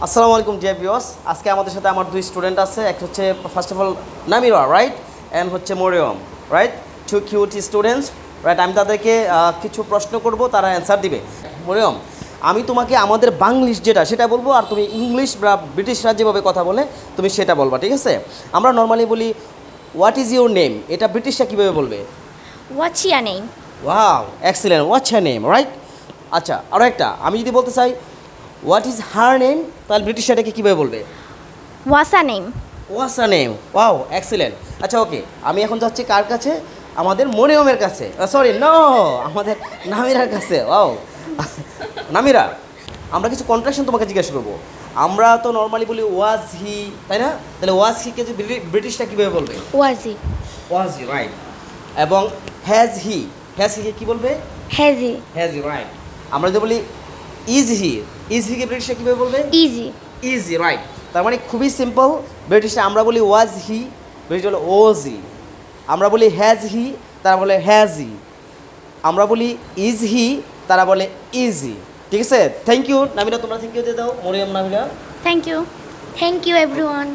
আসসালামু আলাইকুম dear viewers, আজকে আমাদের সাথে আমার দুই স্টুডেন্ট আছে। এক হচ্ছে first of all Namira, right, and হচ্ছে Mariam, right, two cute students, right. আমি তাদেরকে কিছু প্রশ্ন করব, তারা অ্যান্সার দিবে। মরিয়ম, আমি তোমাকে আমাদের বাংলিশ যেটা সেটা বলবো, আর তুমি ইংলিশ বা ব্রিটিশরা যেভাবে কথা বলে তুমি সেটা বলবা, ঠিক আছে? আমরা নর্মালি বলি হোয়াট ইজ ইউর নেম, এটা ব্রিটিশরা কীভাবে বলবে? What's your name? Wow, excellent, what's your name, right. আচ্ছা, আরও একটা, আমি যদি বলতে চাই হোয়াট ইজ হার নেম, তাহলে ব্রিটিশ এটাকে কীভাবে বলবে? What's her name? What's a name, wow, excellent. আচ্ছা, ওকে, আমি এখন যাচ্ছি কার কাছে? আমাদের মরিয়মের কাছে, সরি নো, আমাদের নামিরার কাছে। ওয়াও নামিরা, আমরা কিছু কন্ট্রাকশন তোমাকে জিজ্ঞাসা করবো। আমরা তো নর্মালি বলি ওয়াজ হি, তাই না? তাহলে ওয়াজ হিকে যে ব্রিটিশটা কীভাবে বলবে? Was he? Was he, right. এবং হ্যাজ হিকে কী বলবে? Has he? Has he, right. আমরা যদি বলি ইজ হিকে ব্রিটিশরা কীভাবে বলবে? Easy. Easy, right. তার মানে খুবই সিম্পল। ব্রিটিশে আমরা বলি ওয়াজ হি, ব্রিটিশ বলে ওজ হি। আমরা বলি হ্যাজ হি, তারা বলে হ্যাজ হি। আমরা বলি ইজ হি, তারা বলে ইজি। ঠিক আছে, থ্যাংক ইউ নামিরা, তোমরা থ্যাংক ইউ দিয়ে দাও। Mariam, Namira, Thank you. Thank you, everyone.